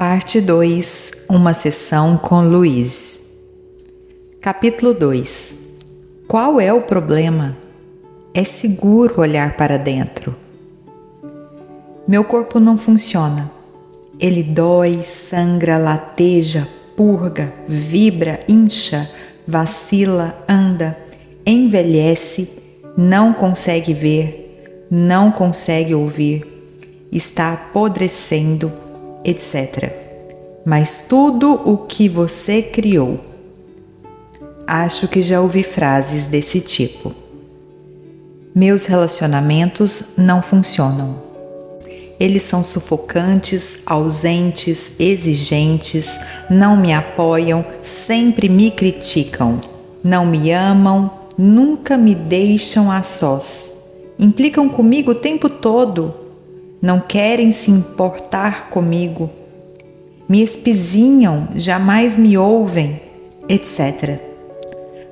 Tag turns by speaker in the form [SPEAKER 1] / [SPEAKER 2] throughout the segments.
[SPEAKER 1] Parte 2. Uma sessão com Luiz. Capítulo 2. Qual é o problema? É seguro olhar para dentro. Meu corpo não funciona. Ele dói, sangra, lateja, purga, vibra, incha, vacila, anda, envelhece, não consegue ver, não consegue ouvir, está apodrecendo, etc. Mas tudo o que você criou. Acho que já ouvi frases desse tipo. Meus relacionamentos não funcionam. Eles são sufocantes, ausentes, exigentes, não me apoiam, sempre me criticam, não me amam, nunca me deixam a sós, implicam comigo o tempo todo, não querem se importar comigo, me espizinham, jamais me ouvem, etc.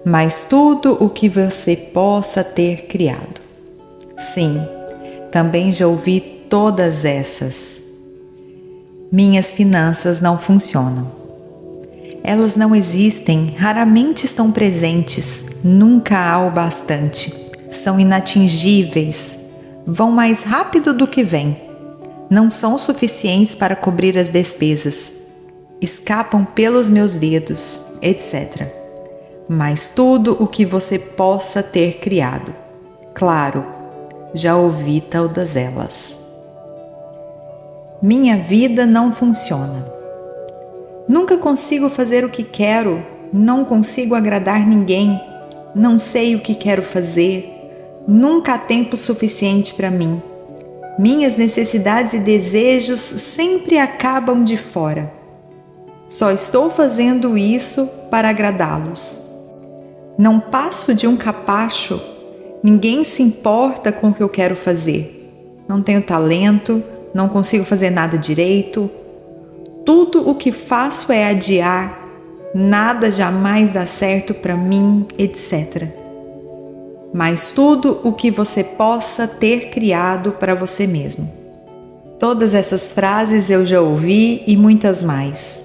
[SPEAKER 1] Mas tudo o que você possa ter criado. Sim, também já ouvi todas essas. Minhas finanças não funcionam. Elas não existem, raramente estão presentes, nunca há o bastante. São inatingíveis, vão mais rápido do que vêm. Não são suficientes para cobrir as despesas. Escapam pelos meus dedos, etc. Mas tudo o que você possa ter criado. Claro, já ouvi todas elas. Minha vida não funciona. Nunca consigo fazer o que quero, não consigo agradar ninguém, não sei o que quero fazer, nunca há tempo suficiente para mim. Minhas necessidades e desejos sempre acabam de fora. Só estou fazendo isso para agradá-los. Não passo de um capacho, ninguém se importa com o que eu quero fazer. Não tenho talento, não consigo fazer nada direito. Tudo o que faço é adiar, nada jamais dá certo para mim, etc. Mas tudo o que você possa ter criado para você mesmo. Todas essas frases eu já ouvi e muitas mais.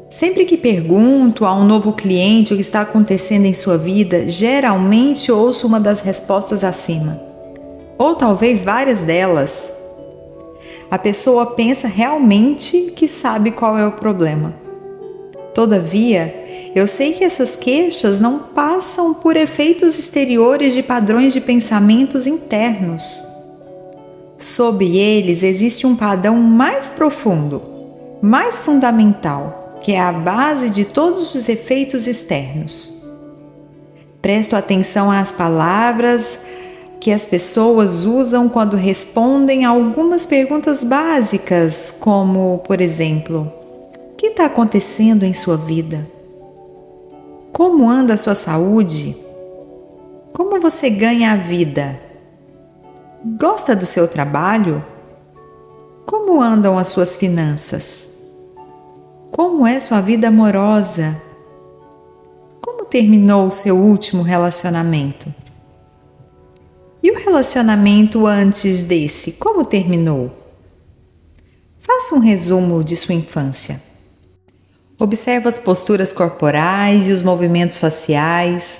[SPEAKER 1] Sempre que pergunto a um novo cliente o que está acontecendo em sua vida, geralmente ouço uma das respostas acima. Ou talvez várias delas. A pessoa pensa realmente que sabe qual é o problema. Todavia, eu sei que essas queixas não passam por efeitos exteriores de padrões de pensamentos internos. Sob eles existe um padrão mais profundo, mais fundamental, que é a base de todos os efeitos externos. Presto atenção às palavras que as pessoas usam quando respondem a algumas perguntas básicas, como, por exemplo, o que está acontecendo em sua vida? Como anda a sua saúde? Como você ganha a vida? Gosta do seu trabalho? Como andam as suas finanças? Como é sua vida amorosa? Como terminou o seu último relacionamento? E o relacionamento antes desse, como terminou? Faça um resumo de sua infância. Observe as posturas corporais e os movimentos faciais.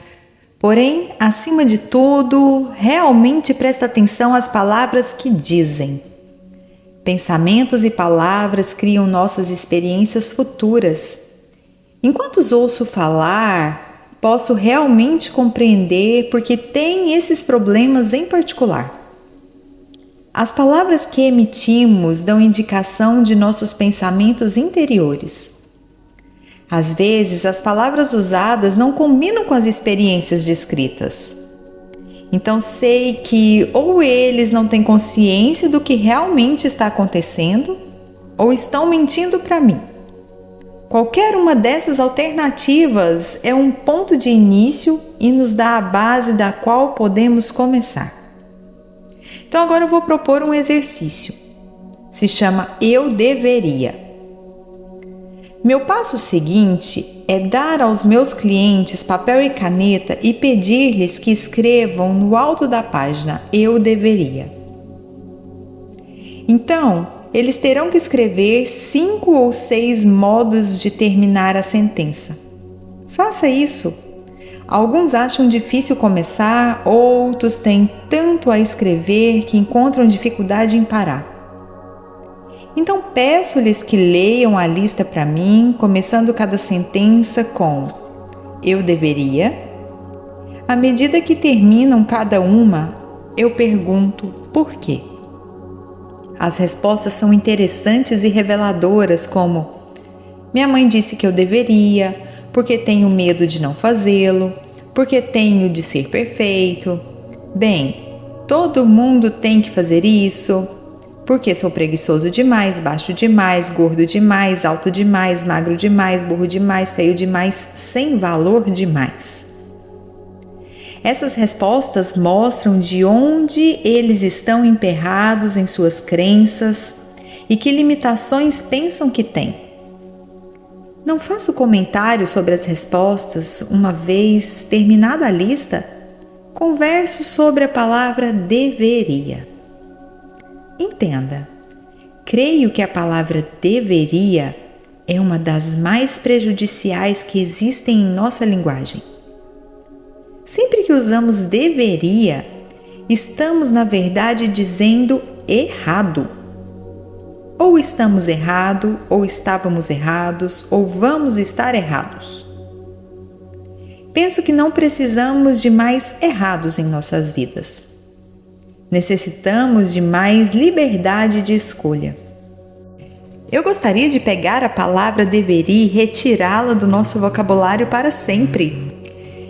[SPEAKER 1] Porém, acima de tudo, realmente presta atenção às palavras que dizem. Pensamentos e palavras criam nossas experiências futuras. Enquanto os ouço falar, posso realmente compreender porque tem esses problemas em particular. As palavras que emitimos dão indicação de nossos pensamentos interiores. Às vezes, as palavras usadas não combinam com as experiências descritas. Então, sei que ou eles não têm consciência do que realmente está acontecendo, ou estão mentindo para mim. Qualquer uma dessas alternativas é um ponto de início e nos dá a base da qual podemos começar. Então, agora eu vou propor um exercício. Se chama Eu Deveria. Meu passo seguinte é dar aos meus clientes papel e caneta e pedir-lhes que escrevam no alto da página Eu Deveria. Então, eles terão que escrever 5 ou 6 modos de terminar a sentença. Faça isso. Alguns acham difícil começar, outros têm tanto a escrever que encontram dificuldade em parar. Então peço-lhes que leiam a lista para mim, começando cada sentença com "eu deveria". À medida que terminam cada uma, eu pergunto por quê. As respostas são interessantes e reveladoras, como: minha mãe disse que eu deveria, porque tenho medo de não fazê-lo, porque tenho de ser perfeito. Bem, todo mundo tem que fazer isso, porque sou preguiçoso demais, baixo demais, gordo demais, alto demais, magro demais, burro demais, feio demais, sem valor demais. Essas respostas mostram de onde eles estão emperrados em suas crenças e que limitações pensam que têm. Não faço comentário sobre as respostas. Uma vez terminada a lista, converso sobre a palavra deveria. Entenda, creio que a palavra deveria é uma das mais prejudiciais que existem em nossa linguagem. Sempre que usamos deveria, estamos na verdade dizendo errado. Ou estamos errados, ou estávamos errados, ou vamos estar errados. Penso que não precisamos de mais errados em nossas vidas. Necessitamos de mais liberdade de escolha. Eu gostaria de pegar a palavra deveria e retirá-la do nosso vocabulário para sempre.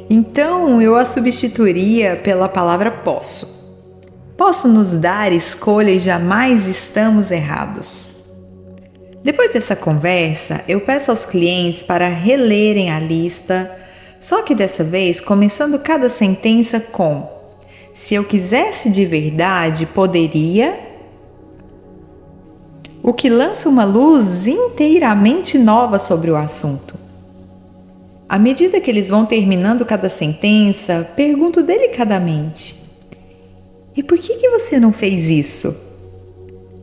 [SPEAKER 1] Então eu a substituiria pela palavra posso. Posso nos dar escolha e jamais estamos errados. Depois dessa conversa, eu peço aos clientes para relerem a lista, só que dessa vez começando cada sentença com: se eu quisesse de verdade, poderia, o que lança uma luz inteiramente nova sobre o assunto. À medida que eles vão terminando cada sentença, pergunto delicadamente: e por que você não fez isso?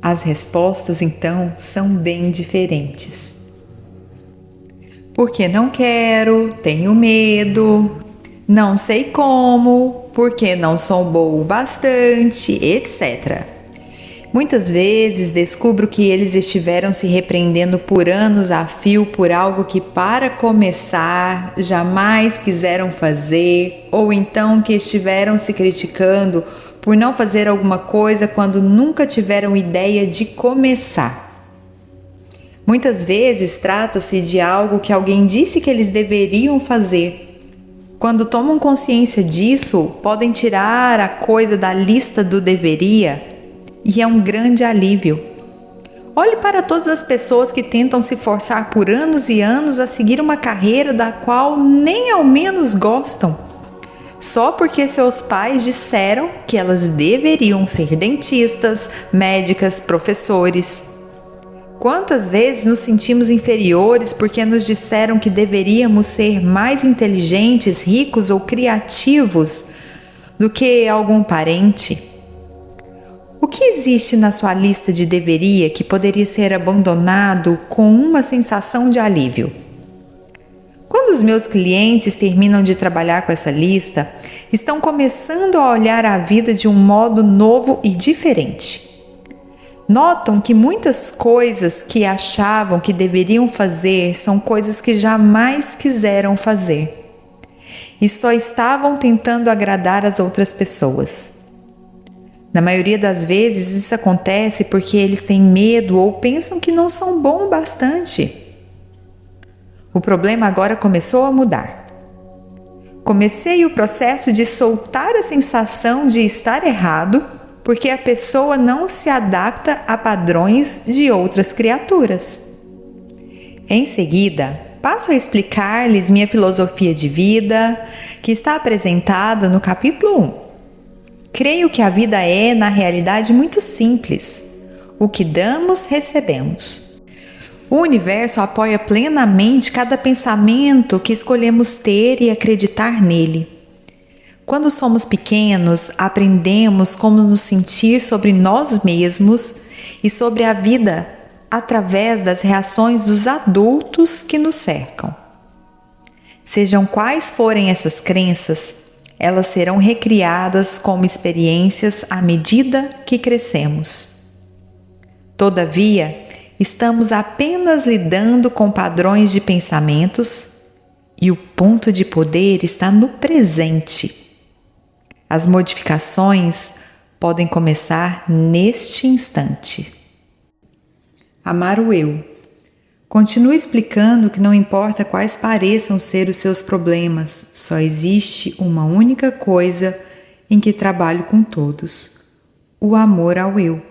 [SPEAKER 1] As respostas, então, são bem diferentes. Porque não quero, tenho medo, não sei como, porque não sou bom o bastante, etc. Muitas vezes descubro que eles estiveram se repreendendo por anos a fio por algo que, para começar, jamais quiseram fazer, ou então que estiveram se criticando por não fazer alguma coisa quando nunca tiveram ideia de começar. Muitas vezes trata-se de algo que alguém disse que eles deveriam fazer. Quando tomam consciência disso, podem tirar a coisa da lista do deveria. E é um grande alívio. Olhe para todas as pessoas que tentam se forçar por anos e anos a seguir uma carreira da qual nem ao menos gostam, só porque seus pais disseram que elas deveriam ser dentistas, médicas, professores. Quantas vezes nos sentimos inferiores porque nos disseram que deveríamos ser mais inteligentes, ricos ou criativos do que algum parente? O que existe na sua lista de deveria que poderia ser abandonado com uma sensação de alívio? Quando os meus clientes terminam de trabalhar com essa lista, estão começando a olhar a vida de um modo novo e diferente. Notam que muitas coisas que achavam que deveriam fazer são coisas que jamais quiseram fazer e só estavam tentando agradar as outras pessoas. Na maioria das vezes isso acontece porque eles têm medo ou pensam que não são bons o bastante. O problema agora começou a mudar. Comecei o processo de soltar a sensação de estar errado porque a pessoa não se adapta a padrões de outras criaturas. Em seguida, passo a explicar-lhes minha filosofia de vida, que está apresentada no capítulo 1. Creio que a vida é, na realidade, muito simples. O que damos, recebemos. O universo apoia plenamente cada pensamento que escolhemos ter e acreditar nele. Quando somos pequenos, aprendemos como nos sentir sobre nós mesmos e sobre a vida através das reações dos adultos que nos cercam. Sejam quais forem essas crenças, elas serão recriadas como experiências à medida que crescemos. Todavia, estamos apenas lidando com padrões de pensamentos e o ponto de poder está no presente. As modificações podem começar neste instante. Amar o eu. Continue explicando que não importa quais pareçam ser os seus problemas, só existe uma única coisa em que trabalho com todos: o amor ao eu.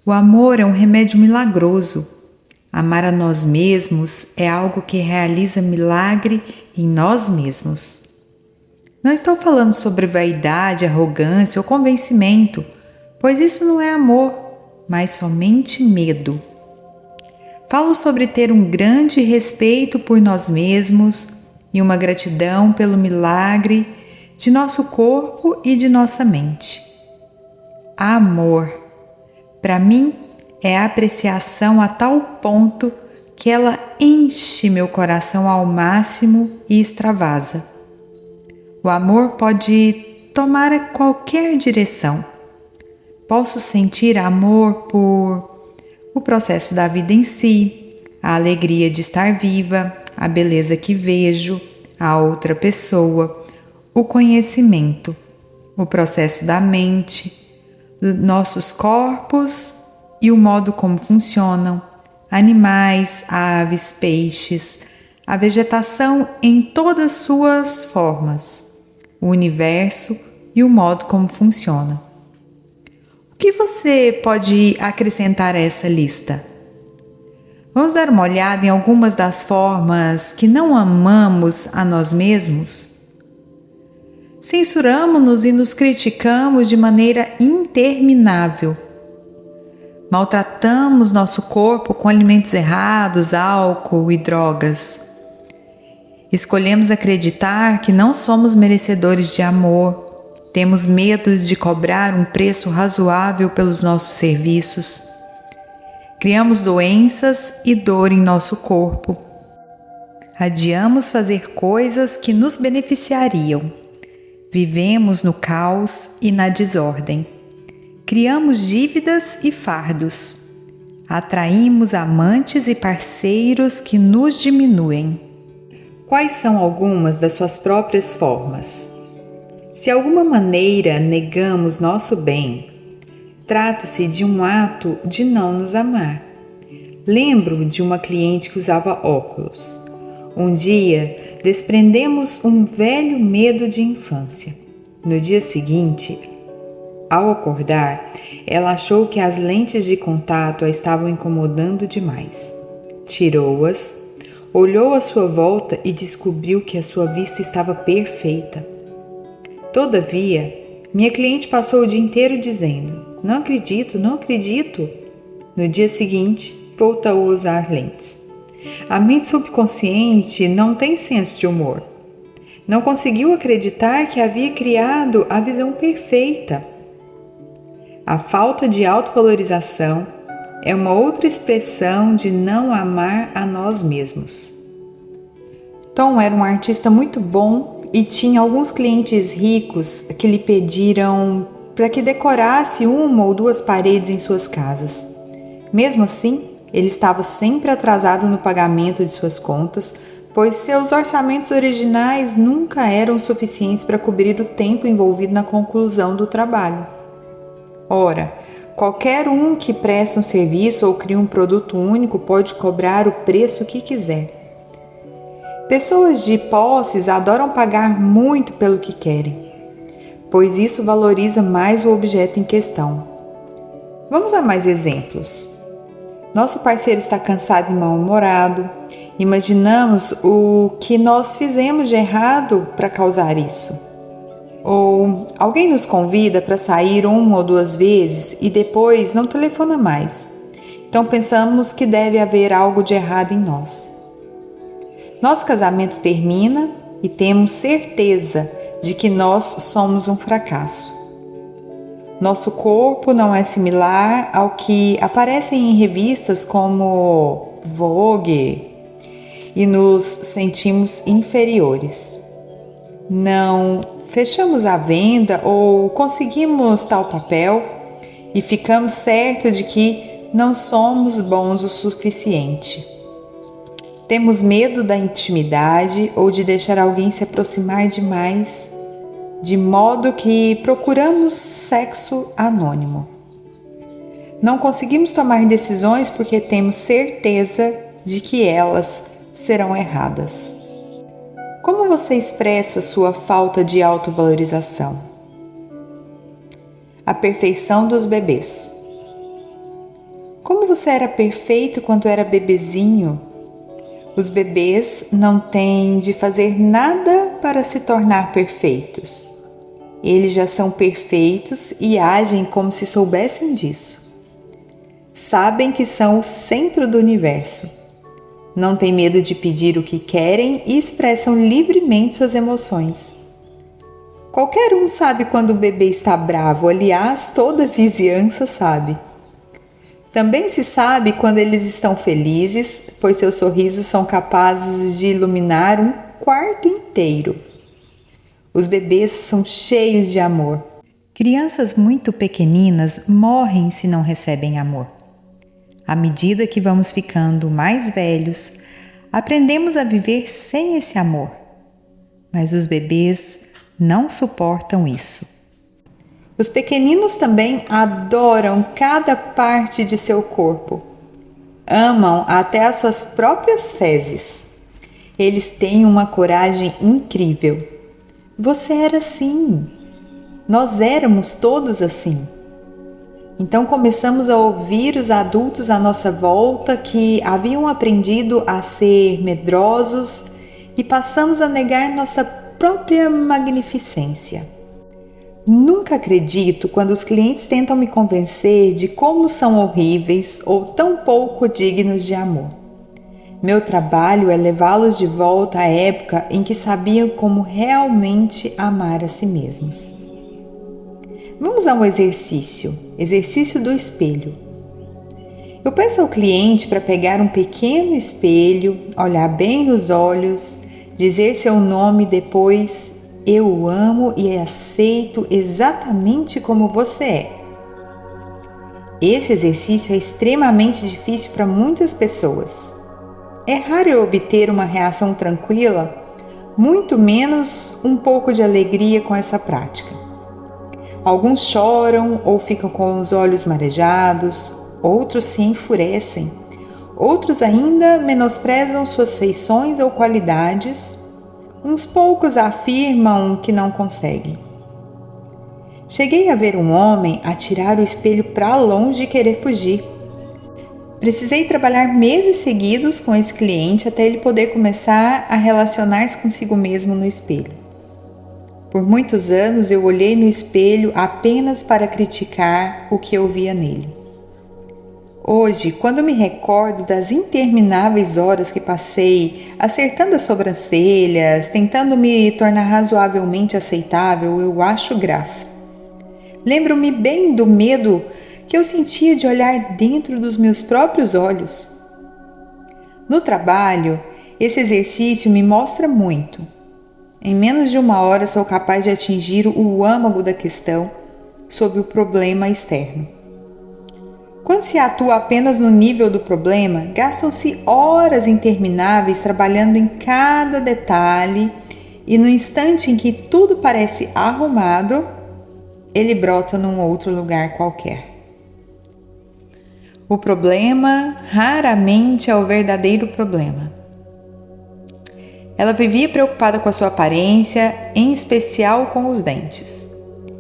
[SPEAKER 1] O amor é um remédio milagroso. Amar a nós mesmos é algo que realiza milagre em nós mesmos. Não estou falando sobre vaidade, arrogância ou convencimento, pois isso não é amor, mas somente medo. Falo sobre ter um grande respeito por nós mesmos e uma gratidão pelo milagre de nosso corpo e de nossa mente. Amor, para mim, é a apreciação a tal ponto que ela enche meu coração ao máximo e extravasa. O amor pode tomar qualquer direção. Posso sentir amor por o processo da vida em si, a alegria de estar viva, a beleza que vejo, a outra pessoa, o conhecimento, o processo da mente, nossos corpos e o modo como funcionam, animais, aves, peixes, a vegetação em todas suas formas, o universo e o modo como funciona. O que você pode acrescentar a essa lista? Vamos dar uma olhada em algumas das formas que não amamos a nós mesmos? Censuramos-nos e nos criticamos de maneira interminável. Maltratamos nosso corpo com alimentos errados, álcool e drogas. Escolhemos acreditar que não somos merecedores de amor. Temos medo de cobrar um preço razoável pelos nossos serviços. Criamos doenças e dor em nosso corpo. Adiamos fazer coisas que nos beneficiariam. Vivemos no caos e na desordem. Criamos dívidas e fardos. Atraímos amantes e parceiros que nos diminuem. Quais são algumas das suas próprias formas? Se alguma maneira negamos nosso bem, trata-se de um ato de não nos amar. Lembro de uma cliente que usava óculos. Um dia, desprendemos um velho medo de infância. No dia seguinte, ao acordar, ela achou que as lentes de contato a estavam incomodando demais. Tirou-as, olhou à sua volta e descobriu que a sua vista estava perfeita. Todavia, minha cliente passou o dia inteiro dizendo: não acredito, não acredito. No dia seguinte, voltou a usar lentes. A mente subconsciente não tem senso de humor. Não conseguiu acreditar que havia criado a visão perfeita. A falta de autovalorização é uma outra expressão de não amar a nós mesmos. Tom era um artista muito bom e tinha alguns clientes ricos que lhe pediram para que decorasse uma ou duas paredes em suas casas. Mesmo assim, ele estava sempre atrasado no pagamento de suas contas, pois seus orçamentos originais nunca eram suficientes para cobrir o tempo envolvido na conclusão do trabalho. Ora, qualquer um que presta um serviço ou cria um produto único pode cobrar o preço que quiser. Pessoas de posses adoram pagar muito pelo que querem, pois isso valoriza mais o objeto em questão. Vamos a mais exemplos. Nosso parceiro está cansado e mal-humorado. Imaginamos o que nós fizemos de errado para causar isso. Ou alguém nos convida para sair uma ou duas vezes e depois não telefona mais. Então pensamos que deve haver algo de errado em nós. Nosso casamento termina e temos certeza de que nós somos um fracasso. Nosso corpo não é similar ao que aparece em revistas como Vogue e nos sentimos inferiores. Não fechamos a venda ou conseguimos tal papel e ficamos certos de que não somos bons o suficiente. Temos medo da intimidade ou de deixar alguém se aproximar demais, de modo que procuramos sexo anônimo. Não conseguimos tomar decisões porque temos certeza de que elas serão erradas. Como você expressa sua falta de autovalorização? A perfeição dos bebês. Como você era perfeito quando era bebezinho? Os bebês não têm de fazer nada para se tornar perfeitos. Eles já são perfeitos e agem como se soubessem disso. Sabem que são o centro do universo. Não têm medo de pedir o que querem e expressam livremente suas emoções. Qualquer um sabe quando o bebê está bravo, aliás, toda a vizinhança sabe. Também se sabe quando eles estão felizes, pois seus sorrisos são capazes de iluminar um quarto inteiro. Os bebês são cheios de amor. Crianças muito pequeninas morrem se não recebem amor. À medida que vamos ficando mais velhos, aprendemos a viver sem esse amor. Mas os bebês não suportam isso. Os pequeninos também adoram cada parte de seu corpo. Amam até as suas próprias fezes. Eles têm uma coragem incrível. Você era assim. Nós éramos todos assim. Então começamos a ouvir os adultos à nossa volta que haviam aprendido a ser medrosos e passamos a negar nossa própria magnificência. Nunca acredito quando os clientes tentam me convencer de como são horríveis ou tão pouco dignos de amor. Meu trabalho é levá-los de volta à época em que sabiam como realmente amar a si mesmos. Vamos a um exercício do espelho. Eu peço ao cliente para pegar um pequeno espelho, olhar bem nos olhos, dizer seu nome e depois: eu o amo e aceito exatamente como você é. Esse exercício é extremamente difícil para muitas pessoas. É raro eu obter uma reação tranquila, muito menos um pouco de alegria com essa prática. Alguns choram ou ficam com os olhos marejados, outros se enfurecem, outros ainda menosprezam suas feições ou qualidades, uns poucos afirmam que não conseguem. Cheguei a ver um homem atirar o espelho para longe e querer fugir. Precisei trabalhar meses seguidos com esse cliente até ele poder começar a relacionar-se consigo mesmo no espelho. Por muitos anos eu olhei no espelho apenas para criticar o que eu via nele. Hoje, quando me recordo das intermináveis horas que passei acertando as sobrancelhas, tentando me tornar razoavelmente aceitável, eu acho graça. Lembro-me bem do medo que eu sentia de olhar dentro dos meus próprios olhos. No trabalho, esse exercício me mostra muito. Em menos de 1 hora sou capaz de atingir o âmago da questão sobre o problema externo. Quando se atua apenas no nível do problema, gastam-se horas intermináveis trabalhando em cada detalhe e no instante em que tudo parece arrumado, ele brota num outro lugar qualquer. O problema raramente é o verdadeiro problema. Ela vivia preocupada com a sua aparência, em especial com os dentes.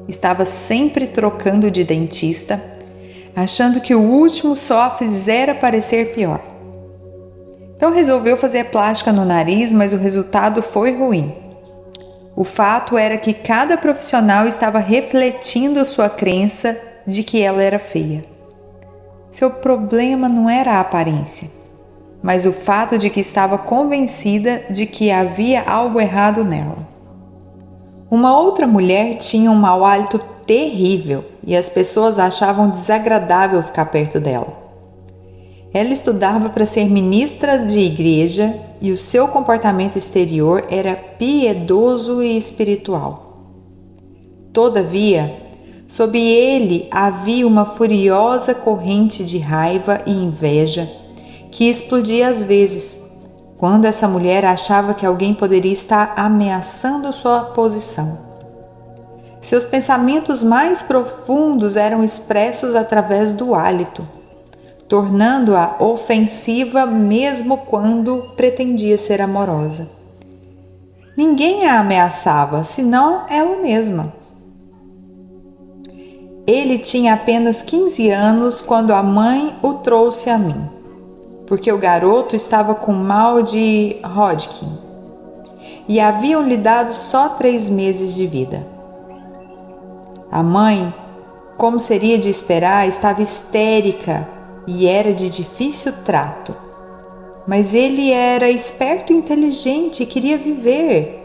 [SPEAKER 1] Estava sempre trocando de dentista, achando que o último só a fizera parecer pior. Então resolveu fazer plástica no nariz, mas o resultado foi ruim. O fato era que cada profissional estava refletindo sua crença de que ela era feia. Seu problema não era a aparência, mas o fato de que estava convencida de que havia algo errado nela. Uma outra mulher tinha um mau hálito terrível e as pessoas achavam desagradável ficar perto dela. Ela estudava para ser ministra de igreja e o seu comportamento exterior era piedoso e espiritual. Todavia, sob ele havia uma furiosa corrente de raiva e inveja que explodia às vezes, quando essa mulher achava que alguém poderia estar ameaçando sua posição. Seus pensamentos mais profundos eram expressos através do hálito, tornando-a ofensiva mesmo quando pretendia ser amorosa. Ninguém a ameaçava, senão ela mesma. Ele tinha apenas 15 anos quando a mãe o trouxe a mim, porque o garoto estava com mal de Hodgkin e haviam-lhe dado só 3 meses de vida. A mãe, como seria de esperar, estava histérica e era de difícil trato. Mas ele era esperto e inteligente e queria viver.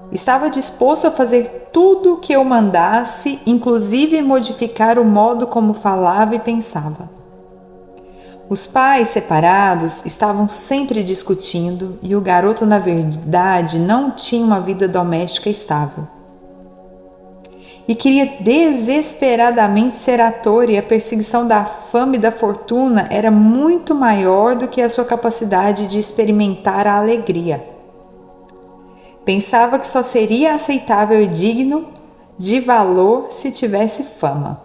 [SPEAKER 1] Estava disposto a fazer tudo o que eu mandasse, inclusive modificar o modo como falava e pensava. Os pais separados estavam sempre discutindo e o garoto, na verdade, não tinha uma vida doméstica estável. E queria desesperadamente ser ator e a perseguição da fama e da fortuna era muito maior do que a sua capacidade de experimentar a alegria. Pensava que só seria aceitável e digno de valor se tivesse fama.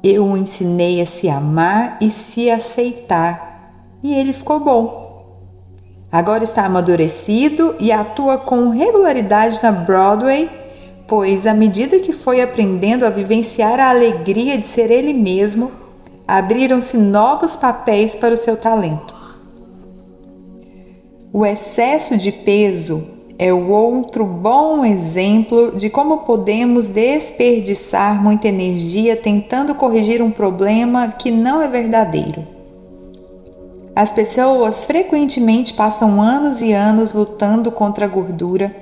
[SPEAKER 1] Eu o ensinei a se amar e se aceitar, e ele ficou bom. Agora está amadurecido e atua com regularidade na Broadway, pois à medida que foi aprendendo a vivenciar a alegria de ser ele mesmo, abriram-se novos papéis para o seu talento. O excesso de peso é o outro bom exemplo de como podemos desperdiçar muita energia tentando corrigir um problema que não é verdadeiro. As pessoas frequentemente passam anos e anos lutando contra a gordura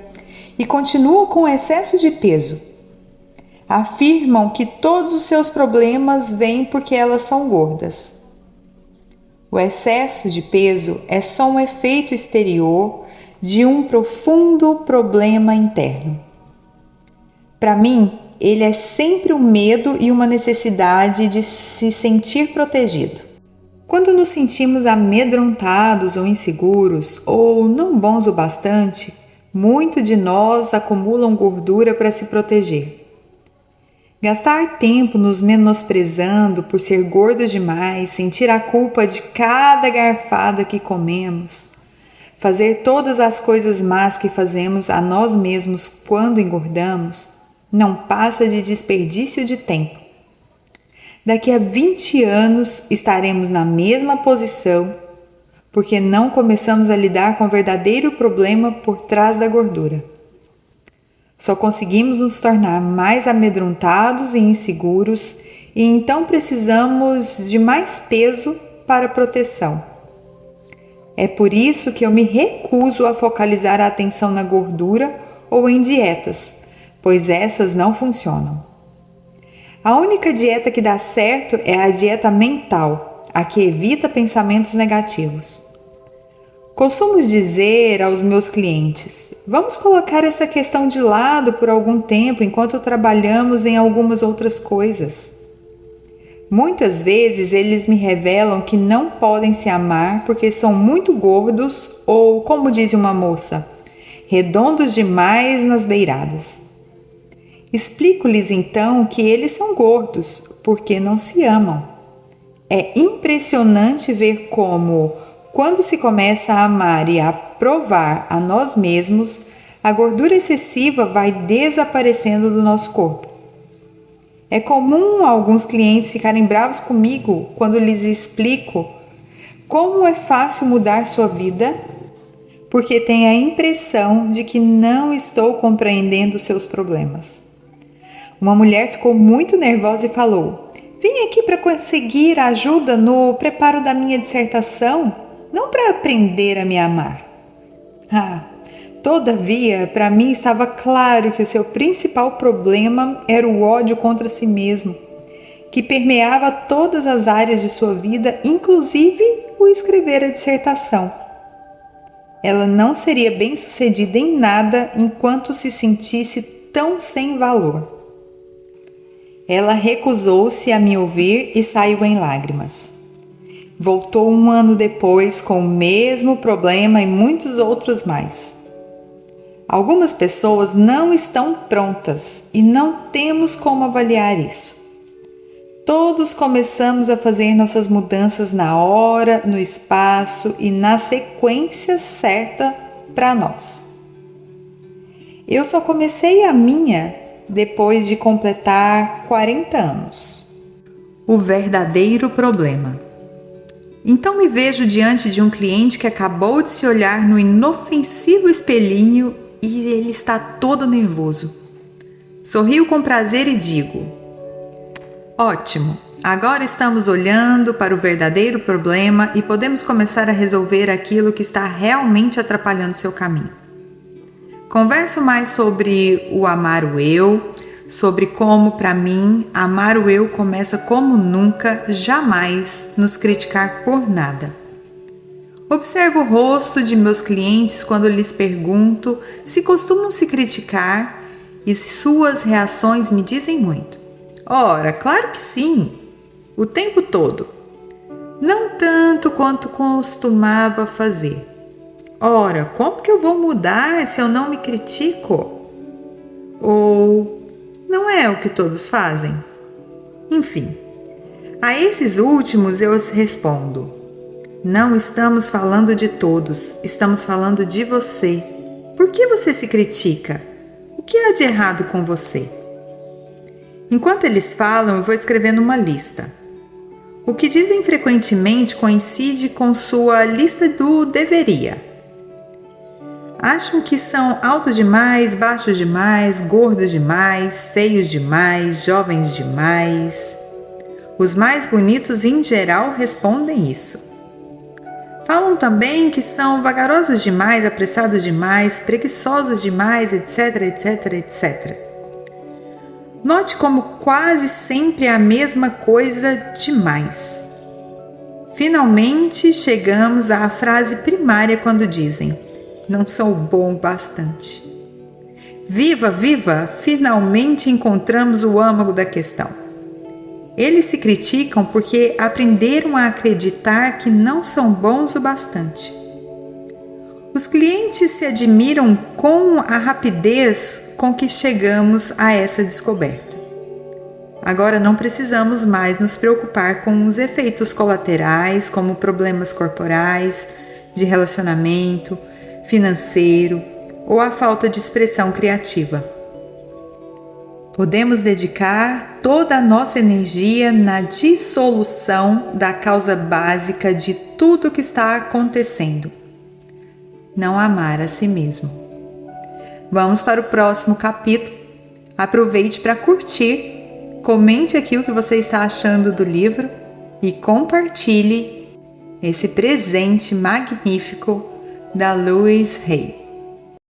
[SPEAKER 1] e continuam com excesso de peso. Afirmam que todos os seus problemas vêm porque elas são gordas. O excesso de peso é só um efeito exterior de um profundo problema interno. Para mim, ele é sempre um medo e uma necessidade de se sentir protegido. Quando nos sentimos amedrontados ou inseguros, ou não bons o bastante, muito de nós acumulam gordura para se proteger. Gastar tempo nos menosprezando por ser gordos demais, sentir a culpa de cada garfada que comemos, fazer todas as coisas más que fazemos a nós mesmos quando engordamos, não passa de desperdício de tempo. Daqui a 20 anos estaremos na mesma posição, porque não começamos a lidar com o verdadeiro problema por trás da gordura. Só conseguimos nos tornar mais amedrontados e inseguros e então precisamos de mais peso para proteção. É por isso que eu me recuso a focalizar a atenção na gordura ou em dietas, pois essas não funcionam. A única dieta que dá certo é a dieta mental, a que evita pensamentos negativos. Costumo dizer aos meus clientes, vamos colocar essa questão de lado por algum tempo enquanto trabalhamos em algumas outras coisas. Muitas vezes eles me revelam que não podem se amar porque são muito gordos ou, como diz uma moça, redondos demais nas beiradas. Explico-lhes então que eles são gordos porque não se amam. É impressionante ver como, quando se começa a amar e a aprovar a nós mesmos, a gordura excessiva vai desaparecendo do nosso corpo. É comum alguns clientes ficarem bravos comigo quando lhes explico como é fácil mudar sua vida, porque têm a impressão de que não estou compreendendo seus problemas. Uma mulher ficou muito nervosa e falou: "Vim aqui para conseguir ajuda no preparo da minha dissertação, não para aprender a me amar." Todavia, para mim estava claro que o seu principal problema era o ódio contra si mesmo, que permeava todas as áreas de sua vida, inclusive o escrever a dissertação. Ela não seria bem-sucedida em nada enquanto se sentisse tão sem valor. Ela recusou-se a me ouvir e saiu em lágrimas. Voltou 1 ano depois com o mesmo problema e muitos outros mais. Algumas pessoas não estão prontas e não temos como avaliar isso. Todos começamos a fazer nossas mudanças na hora, no espaço e na sequência certa para nós. Eu só comecei a minha depois de completar 40 anos. O verdadeiro problema. Então me vejo diante de um cliente que acabou de se olhar no inofensivo espelhinho e ele está todo nervoso. Sorrio com prazer e digo: ótimo, agora estamos olhando para o verdadeiro problema e podemos começar a resolver aquilo que está realmente atrapalhando seu caminho. Converso mais sobre o amar o eu, sobre como, para mim, amar o eu começa como nunca, jamais nos criticar por nada. Observo o rosto de meus clientes quando lhes pergunto se costumam se criticar e suas reações me dizem muito. Ora, claro que sim, o tempo todo. Não tanto quanto costumava fazer. Ora, como que eu vou mudar se eu não me critico? Ou não é o que todos fazem? Enfim, a esses últimos eu respondo: não estamos falando de todos, estamos falando de você. Por que você se critica? O que há de errado com você? Enquanto eles falam, eu vou escrevendo uma lista. O que dizem frequentemente coincide com sua lista do deveria. Acham que são altos demais, baixos demais, gordos demais, feios demais, jovens demais. Os mais bonitos, em geral, respondem isso. Falam também que são vagarosos demais, apressados demais, preguiçosos demais, etc, etc, etc. Note como quase sempre é a mesma coisa demais. Finalmente chegamos à frase primária quando dizem: não sou bom o bastante. Viva, viva! Finalmente encontramos o âmago da questão. Eles se criticam porque aprenderam a acreditar que não são bons o bastante. Os clientes se admiram com a rapidez com que chegamos a essa descoberta. Agora não precisamos mais nos preocupar com os efeitos colaterais, como problemas corporais, de relacionamento, financeiro ou a falta de expressão criativa. Podemos dedicar toda a nossa energia na dissolução da causa básica de tudo o que está acontecendo: não amar a si mesmo. Vamos para o próximo capítulo. Aproveite para curtir, comente aqui o que você está achando do livro e compartilhe esse presente magnífico da Louise Hay.